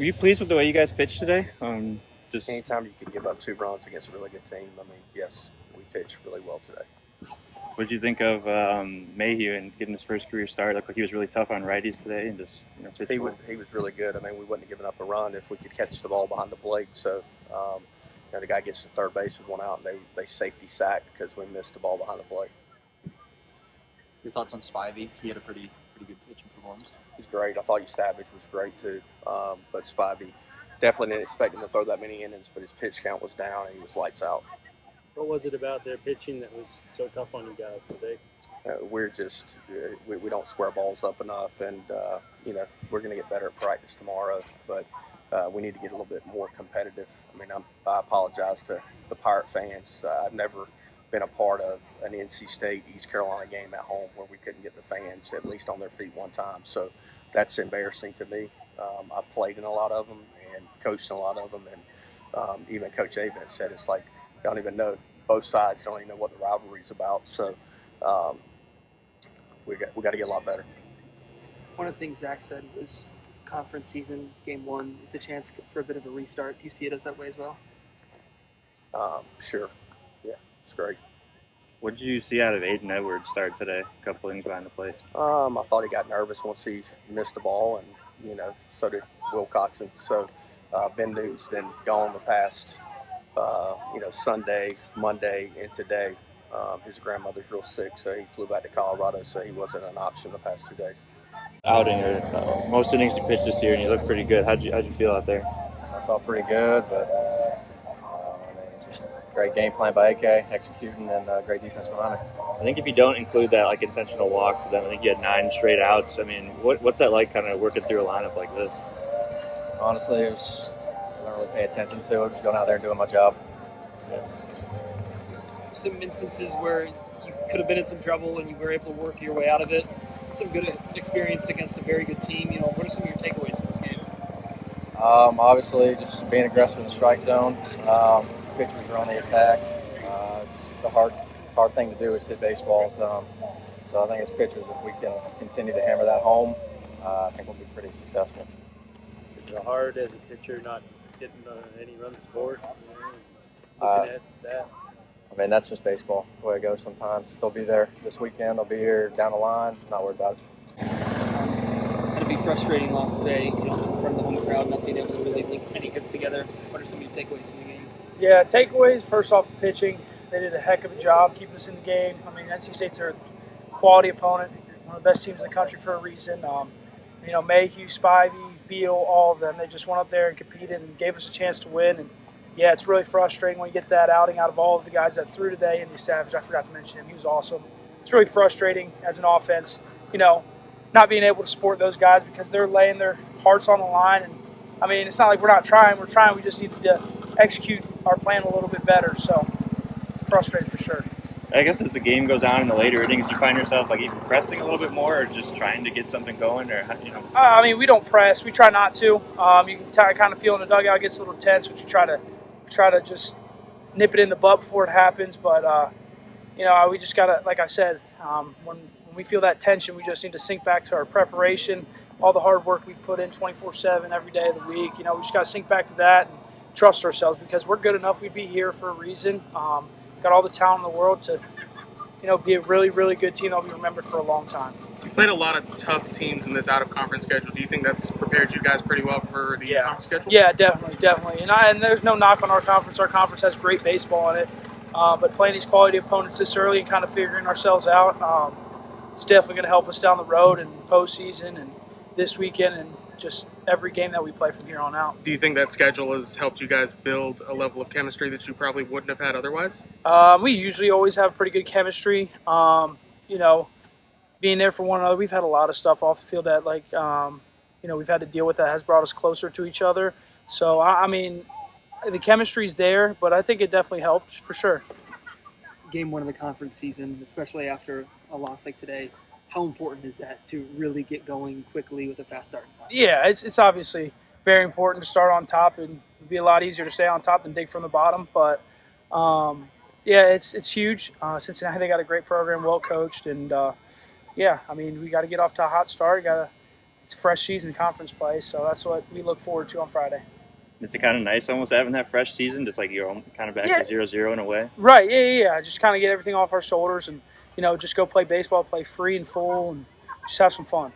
Were you pleased with the way you guys pitched today? Anytime you can give up 2 runs against a really good team, I mean, yes, we pitched really well today. What did you think of Mayhew and getting his first career start? Looked like he was really tough on righties today and just pitched well. He was really good. I mean, we wouldn't have given up a run if we could catch the ball behind the plate. So, the guy gets to third base with 1 out, and they safety sacked because we missed the ball behind the plate. Your thoughts on Spivey? He had a pretty good pitching performance. He's great. I thought Savage was great too, but Spivey definitely didn't expect him to throw that many innings. But his pitch count was down, and he was lights out. What was it about their pitching that was so tough on you guys today? We're just we don't square balls up enough, and we're going to get better at practice tomorrow. But we need to get a little bit more competitive. I mean, I apologize to the Pirate fans. I've never been a part of an NC State East Carolina game at home where we couldn't get the fans at least on their feet one time. So that's embarrassing to me. I've played in a lot of them and coached in a lot of them, and even Coach Avent said it's like don't even know, both sides don't even know what the rivalry is about. So we got to get a lot better. One of the things Zach said was conference season, game 1, it's a chance for a bit of a restart. Do you see it as that way as well? Sure. Yeah, it's great. What did you see out of Aiden Edwards start today? A couple innings behind the plate. I thought he got nervous once he missed the ball, and so did Wilcoxon. So Ben Newton's been gone the past Sunday, Monday, and today. His grandmother's real sick, so he flew back to Colorado, so he wasn't an option the past 2 days. Outing or most innings you pitched this year, and you looked pretty good. How'd you feel out there? I felt pretty good, but just great game plan by AK, executing, and great defense behind it. I think if you don't include that intentional walk to them, I think you had 9 straight outs. I mean, what's that like, kind of working through a lineup like this? Honestly, I don't really pay attention to it. Just going out there and doing my job. Yeah. Some instances where you could have been in some trouble and you were able to work your way out of it. Some good experience against a very good team. What are some of your takeaways from this game? Obviously, just being aggressive in the strike zone. Pitchers are on the attack. It's the hard thing to do is hit baseballs. So I think as pitchers, if we can continue to hammer that home, I think we'll be pretty successful. Is it hard as a pitcher not getting any runs scored? Looking at that. I mean, that's just baseball, the way it goes sometimes. They'll be there this weekend. They'll be here down the line. Not worried about it. Had to be frustrating loss today, in front of the home crowd, not being able to really link any hits together. What are some of your takeaways from the game? Yeah, takeaways, first off, the pitching. They did a heck of a job keeping us in the game. I mean, NC State's a quality opponent, one of the best teams in the country for a reason. Mayhew, Spivey, Beal, all of them, they just went up there and competed and gave us a chance to win. And yeah, it's really frustrating when you get that outing out of all of the guys that threw today. And Savage, I forgot to mention him. He was awesome. It's really frustrating as an offense, not being able to support those guys because they're laying their hearts on the line. And, I mean, it's not like we're not trying. We're trying. We just need to execute our plan a little bit better. So, frustrating for sure. I guess as the game goes on in the later innings, you find yourself even pressing a little bit more or just trying to get something going? I mean, we don't press. We try not to. You can kind of feel in the dugout it gets a little tense, but you try to just nip it in the butt before it happens. But, we just got to, like I said, when we feel that tension, we just need to sink back to our preparation, all the hard work we've put in 24/7 every day of the week. We just got to sink back to that and trust ourselves because we're good enough. We'd be here for a reason. Got all the talent in the world to, be a really, really good team that'll be remembered for a long time. You played a lot of tough teams in this out-of-conference schedule. Do you think that's prepared you guys pretty well for the conference schedule? Yeah, definitely. And there's no knock on our conference. Our conference has great baseball in it. But playing these quality opponents this early and kind of figuring ourselves out, it's definitely going to help us down the road in postseason and this weekend and just every game that we play from here on out. Do you think that schedule has helped you guys build a level of chemistry that you probably wouldn't have had otherwise? We usually always have pretty good chemistry. Being there for one another, we've had a lot of stuff off the field that, we've had to deal with that has brought us closer to each other. So, I mean, the chemistry's there, but I think it definitely helped for sure. Game 1 of the conference season, especially after a loss like today, how important is that to really get going quickly with a fast start? Yeah, it's obviously very important to start on top, and it'd be a lot easier to stay on top than dig from the bottom. But it's huge. Cincinnati, they got a great program, well coached, and we got to get off to a hot start. it's a fresh season conference play, so that's what we look forward to on Friday. Is it kind of nice almost having that fresh season, just like you're kind of back to 0-0 in a way? Right, yeah. Just kind of get everything off our shoulders and, just go play baseball, play free and full, and just have some fun.